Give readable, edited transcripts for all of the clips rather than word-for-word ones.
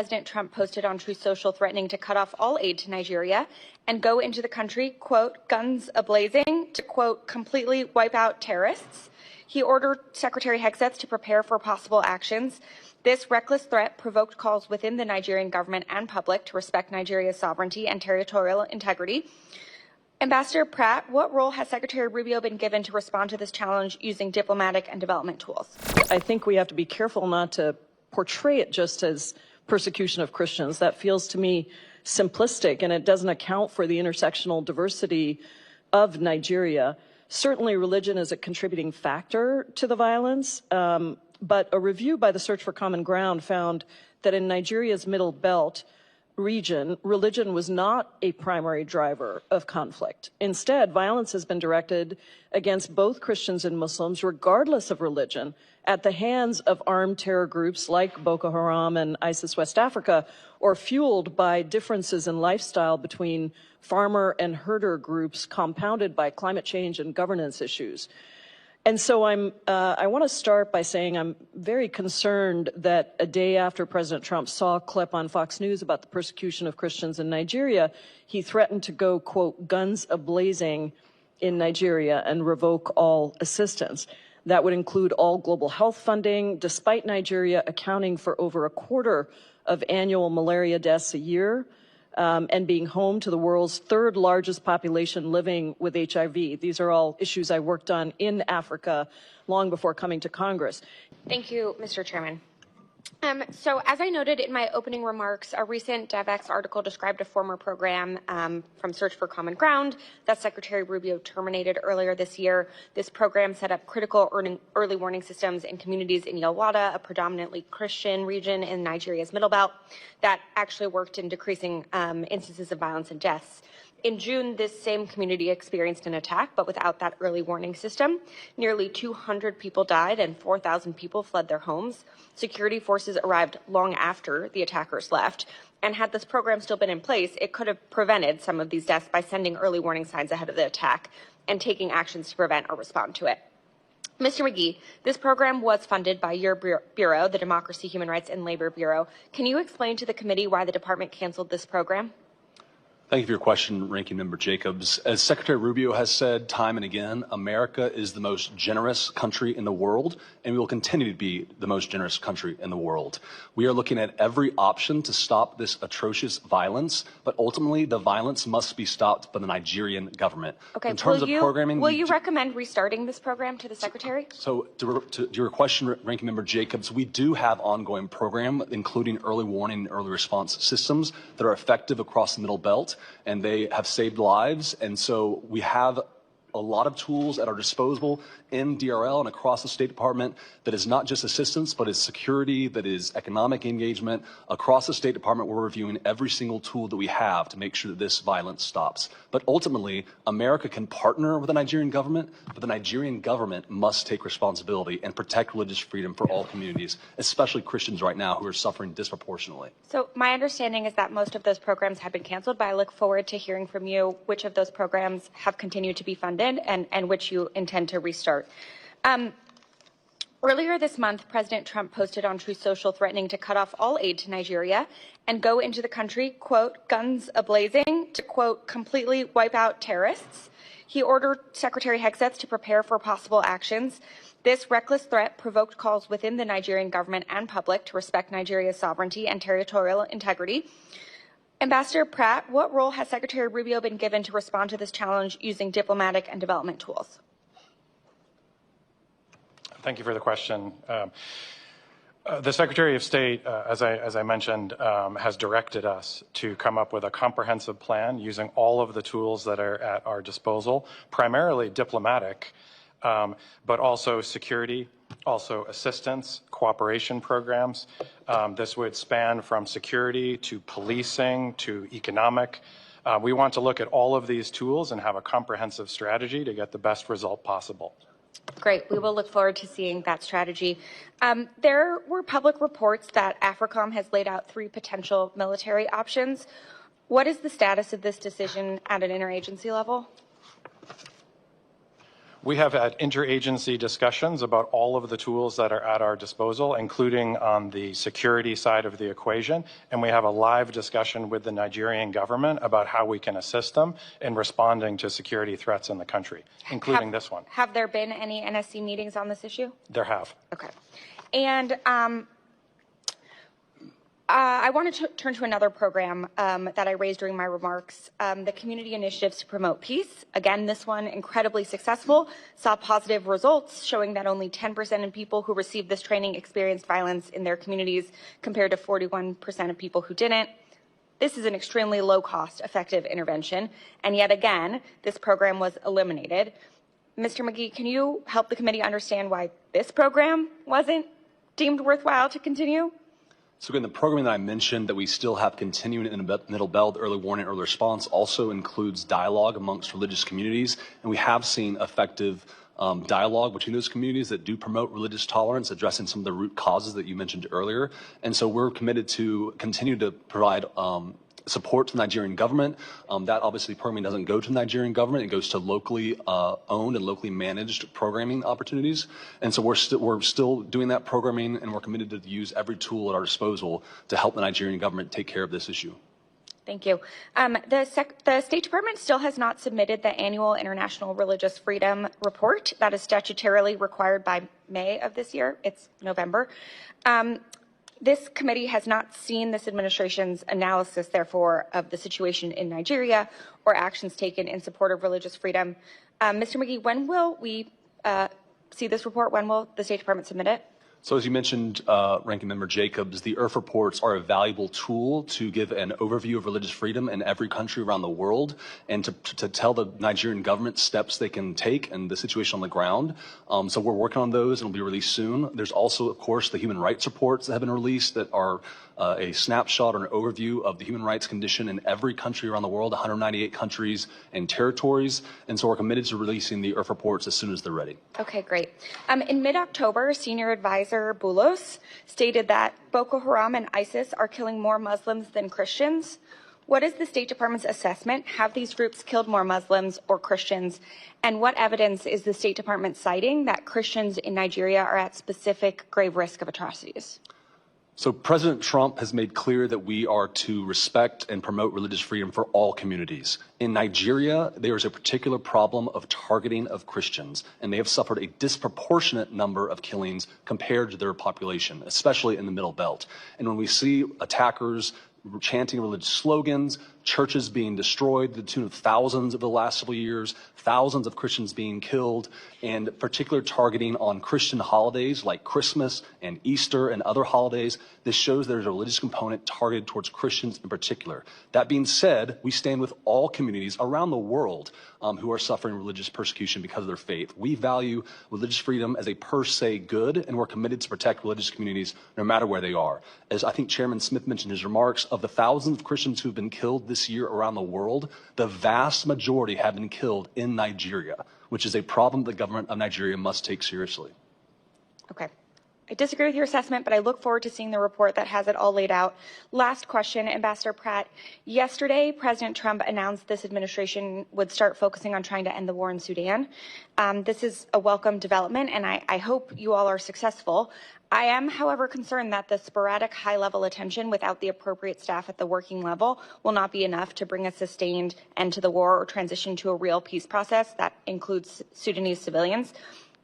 President Trump posted on Truth Social threatening to cut off all aid to Nigeria and go into the country, quote, guns a-blazing, to, quote, completely wipe out terrorists. He ordered Secretary Hegseth to prepare for possible actions. This reckless threat provoked calls within the Nigerian government and public to respect Nigeria's sovereignty and territorial integrity. Ambassador Pratt, what role has Secretary Rubio been given to respond to this challenge using diplomatic and development tools? I think we have to be careful not to portray it just as persecution of Christians. That feels to me simplistic, and it doesn't account for the intersectional diversity of Nigeria. Certainly, religion is a contributing factor to the violence, but a review by the Search for Common Ground found that in Nigeria's Middle Belt region, religion was not a primary driver of conflict. Instead, violence has been directed against both Christians and Muslims, regardless of religion, at the hands of armed terror groups like Boko Haram and ISIS West Africa, or fueled by differences in lifestyle between farmer and herder groups compounded by climate change and governance issues. And so I want to start by saying I'm very concerned that a day after President Trump saw a clip on Fox News about the persecution of Christians in Nigeria, he threatened to go, quote, guns a-blazing in Nigeria and revoke all assistance. That would include all global health funding, despite Nigeria accounting for over a quarter of annual malaria deaths a year. And being home to the world's third largest population living with HIV. These are all issues I worked on in Africa long before coming to Congress. Thank you, Mr. Chairman. So as I noted in my opening remarks, a recent DevX article described a former program from Search for Common Ground that Secretary Rubio terminated earlier this year. This program set up critical early warning systems in communities in Yelwada, a predominantly Christian region in Nigeria's Middle Belt, that actually worked in decreasing instances of violence and deaths. In June, this same community experienced an attack, but without that early warning system. Nearly 200 people died and 4,000 people fled their homes. Security forces arrived long after the attackers left. And had this program still been in place, it could have prevented some of these deaths by sending early warning signs ahead of the attack and taking actions to prevent or respond to it. Mr. McGee, this program was funded by your bureau, the Democracy, Human Rights, and Labor Bureau. Can you explain to the committee why the department canceled this program? Thank you for your question, Ranking Member Jacobs. As Secretary Rubio has said time and again, America is the most generous country in the world, and we will continue to be the most generous country in the world. We are looking at every option to stop this atrocious violence, but ultimately the violence must be stopped by the Nigerian government. Okay, in terms of programming, will you recommend restarting this program to the Secretary? So to your question, Ranking Member Jacobs, we do have ongoing program, including early warning and early response systems that are effective across the Middle Belt, and they have saved lives. And so we have a lot of tools at our disposal in DRL and across the State Department that is not just assistance, but is security, that is economic engagement. Across the State Department, we're reviewing every single tool that we have to make sure that this violence stops. But ultimately, America can partner with the Nigerian government, but the Nigerian government must take responsibility and protect religious freedom for all communities, especially Christians right now who are suffering disproportionately. So my understanding is that most of those programs have been canceled, but I look forward to hearing from you which of those programs have continued to be funded and which you intend to restart. Earlier this month, President Trump posted on Truth Social threatening to cut off all aid to Nigeria and go into the country, quote, guns a-blazing, to, quote, completely wipe out terrorists. He ordered Secretary Hegseth to prepare for possible actions. This reckless threat provoked calls within the Nigerian government and public to respect Nigeria's sovereignty and territorial integrity. Ambassador Pratt, what role has Secretary Rubio been given to respond to this challenge using diplomatic and development tools? Thank you for the question. The Secretary of State, as I mentioned, has directed us to come up with a comprehensive plan using all of the tools that are at our disposal, primarily diplomatic, but also security, also assistance, cooperation programs. This would span from security to policing to economic. We want to look at all of these tools and have a comprehensive strategy to get the best result possible. Great. We will look forward to seeing that strategy. There were public reports that AFRICOM has laid out 3 potential military options. What is the status of this decision at an interagency level? We have had interagency discussions about all of the tools that are at our disposal, including on the security side of the equation, and we have a live discussion with the Nigerian government about how we can assist them in responding to security threats in the country, including this one. Have there been any NSC meetings on this issue? There have. Okay. And I want to turn to another program that I raised during my remarks, the Community Initiatives to Promote Peace. Again, this one incredibly successful, saw positive results showing that only 10% of people who received this training experienced violence in their communities compared to 41% of people who didn't. This is an extremely low-cost, effective intervention, and yet again, this program was eliminated. Mr. McGee, can you help the committee understand why this program wasn't deemed worthwhile to continue? So again, the program that I mentioned that we still have continuing in the Middle Belt, early warning, early response, also includes dialogue amongst religious communities. And we have seen effective dialogue between those communities that do promote religious tolerance, addressing some of the root causes that you mentioned earlier. And so we're committed to continue to provide support to the Nigerian government. That obviously programming doesn't go to the Nigerian government. It goes to locally owned and locally managed programming opportunities. And so we're still doing that programming, and we're committed to use every tool at our disposal to help the Nigerian government take care of this issue. Thank you. The State Department still has not submitted the annual International Religious Freedom Report that is statutorily required by May of this year. It's November. This committee has not seen this administration's analysis, therefore, of the situation in Nigeria or actions taken in support of religious freedom. Mr. McGee, when will we see this report? When will the State Department submit it? So as you mentioned, Ranking Member Jacobs, the IRF reports are a valuable tool to give an overview of religious freedom in every country around the world and to tell the Nigerian government steps they can take and the situation on the ground. So we're working on those and will be released soon. There's also, of course, the human rights reports that have been released that are a snapshot or an overview of the human rights condition in every country around the world, 198 countries and territories. And so we're committed to releasing the IRF reports as soon as they're ready. Okay, great. In mid-October, Senior Advisor Boulos stated that Boko Haram and ISIS are killing more Muslims than Christians. What is the State Department's assessment? Have these groups killed more Muslims or Christians? And what evidence is the State Department citing that Christians in Nigeria are at specific grave risk of atrocities? So President Trump has made clear that we are to respect and promote religious freedom for all communities. In Nigeria, there is a particular problem of targeting of Christians, and they have suffered a disproportionate number of killings compared to their population, especially in the Middle Belt. And when we see attackers chanting religious slogans, churches being destroyed to the tune of thousands over the last several years, thousands of Christians being killed, and particular targeting on Christian holidays like Christmas and Easter and other holidays. This shows there's a religious component targeted towards Christians in particular. That being said, we stand with all communities around the world who are suffering religious persecution because of their faith. We value religious freedom as a per se good, and we're committed to protect religious communities no matter where they are. As I think Chairman Smith mentioned in his remarks, of the thousands of Christians who've been killed this year around the world, the vast majority have been killed in Nigeria, which is a problem the government of Nigeria must take seriously. Okay. I disagree with your assessment, but I look forward to seeing the report that has it all laid out. Last question, Ambassador Pratt. Yesterday, President Trump announced this administration would start focusing on trying to end the war in Sudan. This is a welcome development, and I hope you all are successful. I am, however, concerned that the sporadic high-level attention without the appropriate staff at the working level will not be enough to bring a sustained end to the war or transition to a real peace process that includes Sudanese civilians.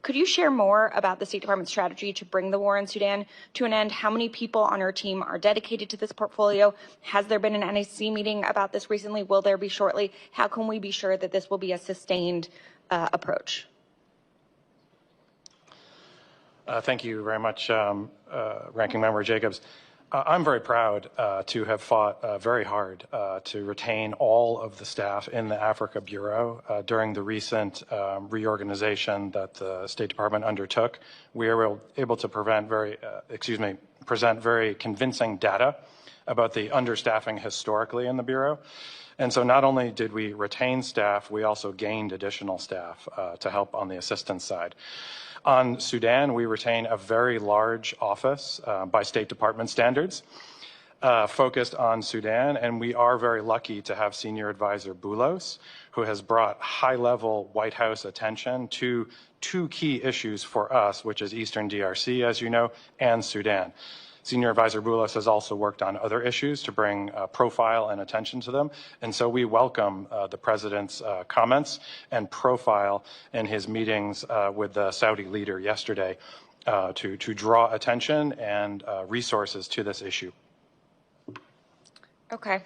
Could you share more about the State Department's strategy to bring the war in Sudan to an end? How many people on your team are dedicated to this portfolio? Has there been an NAC meeting about this recently? Will there be shortly? How can we be sure that this will be a sustained approach? Thank you very much, Ranking Member Jacobs. I'm very proud to have fought very hard to retain all of the staff in the Africa Bureau during the recent reorganization that the State Department undertook. We were able to present very convincing data about the understaffing historically in the Bureau. And so not only did we retain staff, we also gained additional staff to help on the assistance side. On Sudan, we retain a very large office by State Department standards. focused on Sudan, and we are very lucky to have Senior Advisor Boulos, who has brought high-level White House attention to two key issues for us, which is Eastern DRC, as you know, and Sudan. Senior Advisor Boulos has also worked on other issues to bring profile and attention to them, and so we welcome the President's comments and profile in his meetings with the Saudi leader yesterday to draw attention and resources to this issue. Okay.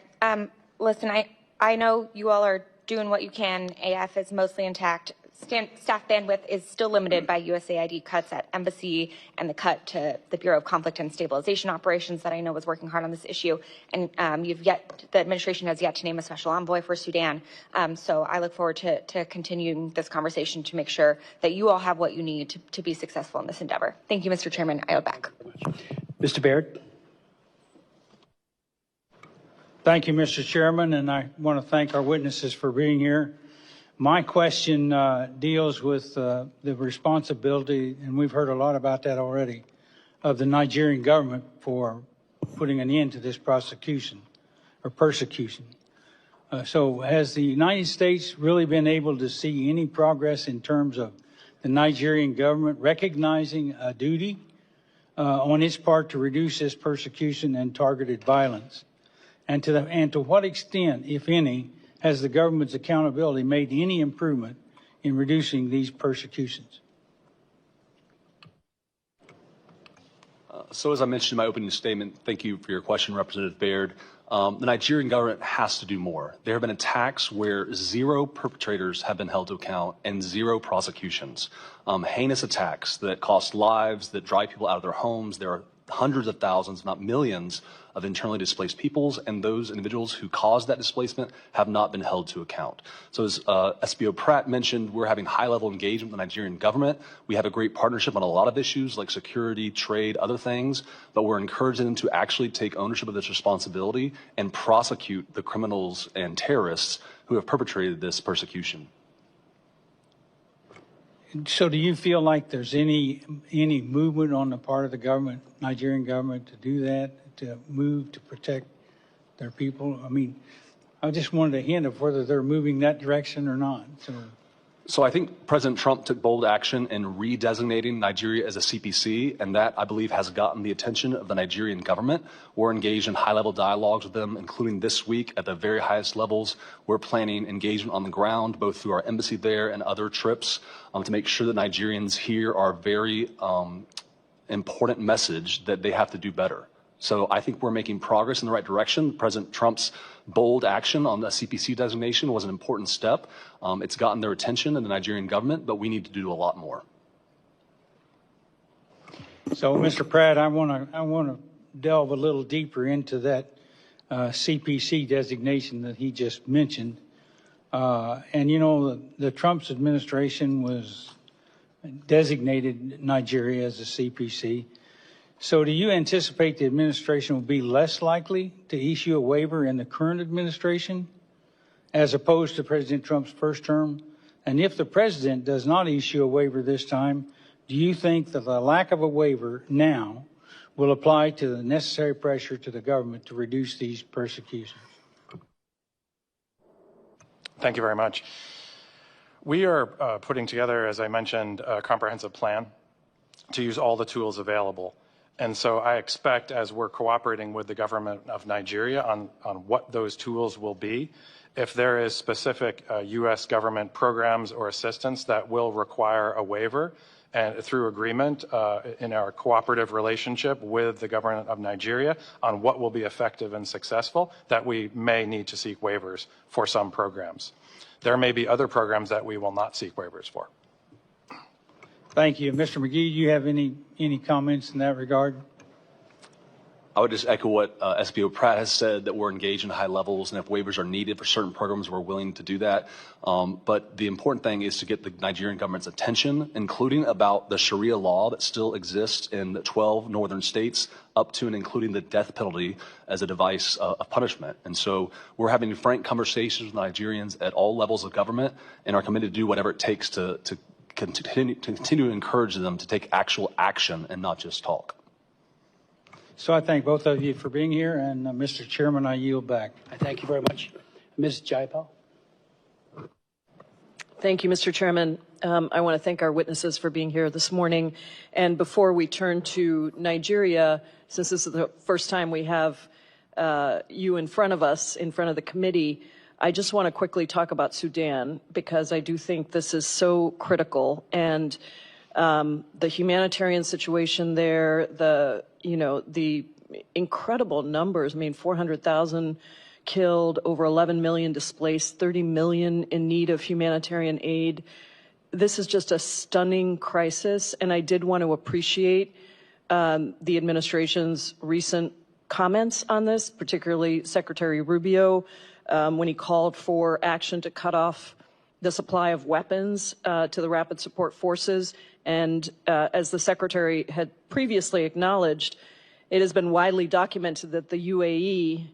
Listen, I know you all are doing what you can. AF is mostly intact. Staff bandwidth is still limited by USAID cuts at embassy and the cut to the Bureau of Conflict and Stabilization Operations that I know was working hard on this issue. And the administration has yet to name a special envoy for Sudan. So I look forward to continuing this conversation to make sure that you all have what you need to be successful in this endeavor. Thank you, Mr. Chairman. I yield back. Mr. Baird. Thank you, Mr. Chairman, and I want to thank our witnesses for being here. My question deals with the responsibility, and we've heard a lot about that already, of the Nigerian government for putting an end to this prosecution or persecution. So has the United States really been able to see any progress in terms of the Nigerian government recognizing a duty on its part to reduce this persecution and targeted violence? And to what extent, if any, has the government's accountability made any improvement in reducing these persecutions? So as I mentioned in my opening statement, thank you for your question, Representative Baird. The Nigerian government has to do more. There have been attacks where 0 perpetrators have been held to account and 0 prosecutions. Heinous attacks that cost lives, that drive people out of their homes. There are hundreds of thousands, if not millions, of internally displaced peoples, and those individuals who caused that displacement have not been held to account. So as SBO Pratt mentioned, we're having high-level engagement with the Nigerian government. We have a great partnership on a lot of issues like security, trade, other things, but we're encouraging them to actually take ownership of this responsibility and prosecute the criminals and terrorists who have perpetrated this persecution. So do you feel like there's any movement on the part of the government, Nigerian government, to do that, to move to protect their people? I mean, I just wanted a hint of whether they're moving that direction or not. So I think President Trump took bold action in redesignating Nigeria as a CPC, and that, I believe, has gotten the attention of the Nigerian government. We're engaged in high-level dialogues with them, including this week at the very highest levels. We're planning engagement on the ground, both through our embassy there and other trips, to make sure that Nigerians hear our very important message that they have to do better. So I think we're making progress in the right direction. President Trump's bold action on the CPC designation was an important step. It's gotten their attention in the Nigerian government, but we need to do a lot more. So, Mr. Pratt, I want to delve a little deeper into that CPC designation that he just mentioned. And you know, the Trump's administration was designated Nigeria as a CPC. So do you anticipate the administration will be less likely to issue a waiver in the current administration as opposed to President Trump's first term? And if the president does not issue a waiver this time, do you think that the lack of a waiver now will apply to the necessary pressure to the government to reduce these persecutions? Thank you very much. We are putting together, as I mentioned, a comprehensive plan to use all the tools available. And so I expect, as we're cooperating with the government of Nigeria on what those tools will be, if there is specific U.S. government programs or assistance that will require a waiver, and through agreement in our cooperative relationship with the government of Nigeria on what will be effective and successful, that we may need to seek waivers for some programs. There may be other programs that we will not seek waivers for. Thank you. Mr. McGee, do you have any comments in that regard? I would just echo what SBO Pratt has said, that we're engaged in high levels, and if waivers are needed for certain programs, we're willing to do that. But the important thing is to get the Nigerian government's attention, including about the Sharia law that still exists in the 12 northern states, up to and including the death penalty as a device of punishment. And so we're having frank conversations with Nigerians at all levels of government and are committed to do whatever it takes to continue to encourage them to take actual action and not just talk. So I thank both of you for being here, and Mr. Chairman, I yield back. I thank you very much. Ms. Jayapal. Thank you, Mr. Chairman. I want to thank our witnesses for being here this morning. And before we turn to Nigeria, since this is the first time we have you in front of us, in front of the committee, I just want to quickly talk about Sudan, because I do think this is so critical. And the humanitarian situation there, the incredible numbers. I mean, 400,000 killed, over 11 million displaced, 30 million in need of humanitarian aid. This is just a stunning crisis, and I did want to appreciate the administration's recent comments on this, particularly Secretary Rubio, when he called for action to cut off the supply of weapons to the Rapid Support Forces. And as the Secretary had previously acknowledged, it has been widely documented that the UAE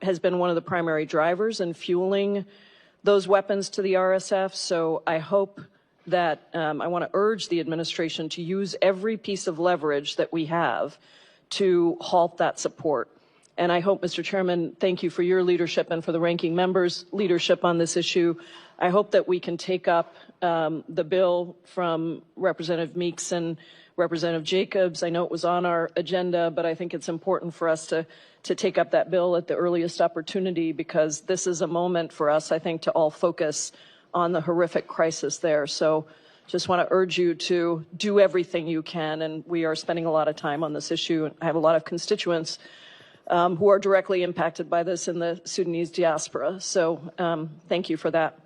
has been one of the primary drivers in fueling those weapons to the RSF. So I hope that I want to urge the administration to use every piece of leverage that we have to halt that support. And I hope, Mr. Chairman, thank you for your leadership and for the ranking member's leadership on this issue. I hope that we can take up the bill from Representative Meeks and Representative Jacobs. I know it was on our agenda, but I think it's important for us to take up that bill at the earliest opportunity, because this is a moment for us, I think, to all focus on the horrific crisis there. So just want to urge you to do everything you can, and we are spending a lot of time on this issue. I have a lot of constituents who are directly impacted by this in the Sudanese diaspora. So thank you for that.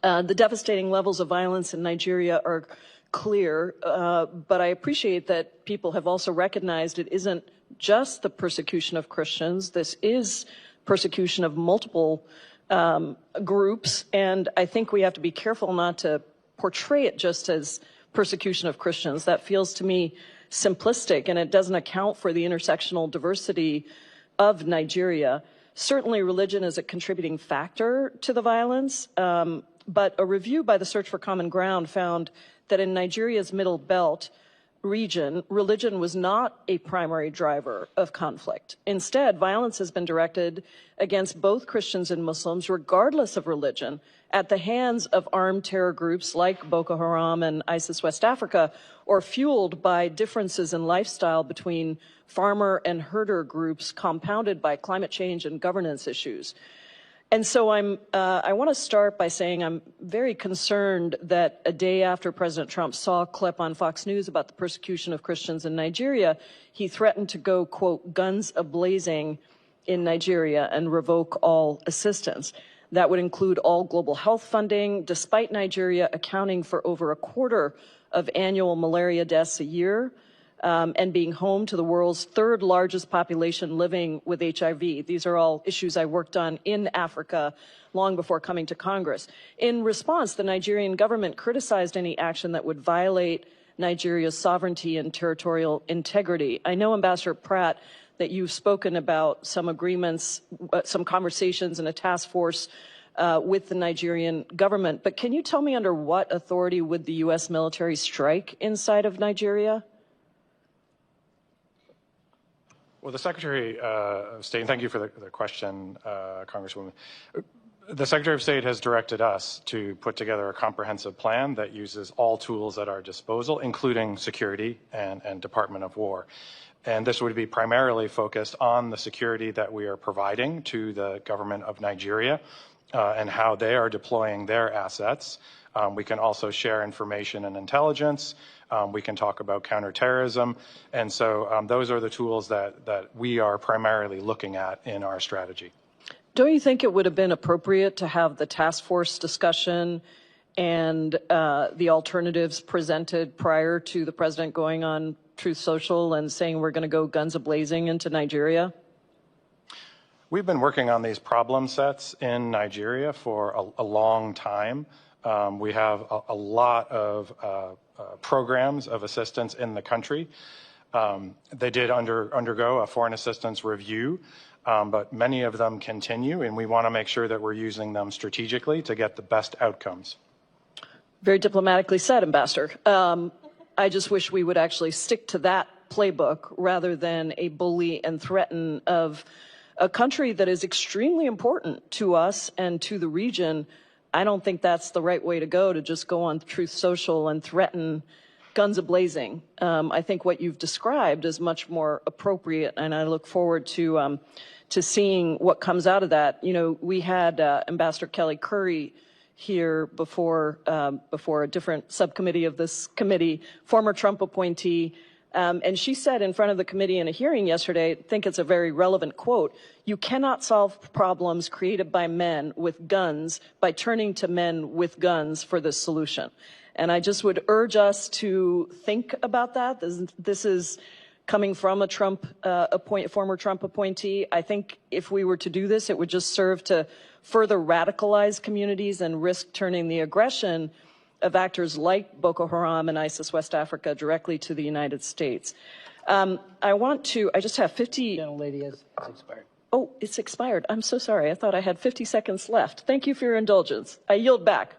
The devastating levels of violence in Nigeria are clear, but I appreciate that people have also recognized it isn't just the persecution of Christians. This is persecution of multiple groups, and I think we have to be careful not to portray it just as persecution of Christians. That feels to me simplistic, and it doesn't account for the intersectional diversity of Nigeria. Certainly religion is a contributing factor to the violence, but a review by the Search for Common Ground found that in Nigeria's Middle Belt region, religion was not a primary driver of conflict. Instead, violence has been directed against both Christians and Muslims, regardless of religion, at the hands of armed terror groups like Boko Haram and ISIS West Africa, or fueled by differences in lifestyle between farmer and herder groups, compounded by climate change and governance issues. And so I want to start by saying I'm very concerned that a day after President Trump saw a clip on Fox News about the persecution of Christians in Nigeria, he threatened to go, quote, guns a-blazing in Nigeria and revoke all assistance. That would include all global health funding, despite Nigeria accounting for over a quarter of annual malaria deaths a year, and being home to the world's third largest population living with HIV. These are all issues I worked on in Africa long before coming to Congress. In response, the Nigerian government criticized any action that would violate Nigeria's sovereignty and territorial integrity. I know, Ambassador Pratt, that you've spoken about some agreements, some conversations and a task force with the Nigerian government, but can you tell me under what authority would the U.S. military strike inside of Nigeria? Well, the Secretary of State, and thank you for the question, Congresswoman. The Secretary of State has directed us to put together a comprehensive plan that uses all tools at our disposal, including security and Department of War. And this would be primarily focused on the security that we are providing to the government of Nigeria and how they are deploying their assets. We can also share information and intelligence. We can talk about counterterrorism. And so those are the tools that we are primarily looking at in our strategy. Don't you think it would have been appropriate to have the task force discussion and the alternatives presented prior to the president going on Truth Social and saying we're going to go guns a-blazing into Nigeria? We've been working on these problem sets in Nigeria for a long time. We have a lot of programs of assistance in the country. They did undergo a foreign assistance review, but many of them continue, and we want to make sure that we're using them strategically to get the best outcomes. Very diplomatically said, Ambassador. I just wish we would actually stick to that playbook rather than a bully and threaten of a country that is extremely important to us and to the region. I don't think that's the right way to go, to just go on Truth Social and threaten guns a-blazing. I think what you've described is much more appropriate, and I look forward to seeing what comes out of that. You know, we had Ambassador Kelly Curry here before a different subcommittee of this committee, former Trump appointee, and she said in front of the committee in a hearing yesterday, I think it's a very relevant quote, "You cannot solve problems created by men with guns by turning to men with guns for the solution." And I just would urge us to think about that. This is coming from a former Trump appointee. I think if we were to do this, it would just serve to further radicalize communities and risk turning the aggression of actors like Boko Haram and ISIS West Africa directly to the United States. I just have 50. Gentlelady has expired. Oh, it's expired. I'm so sorry. I thought I had 50 seconds left. Thank you for your indulgence. I yield back.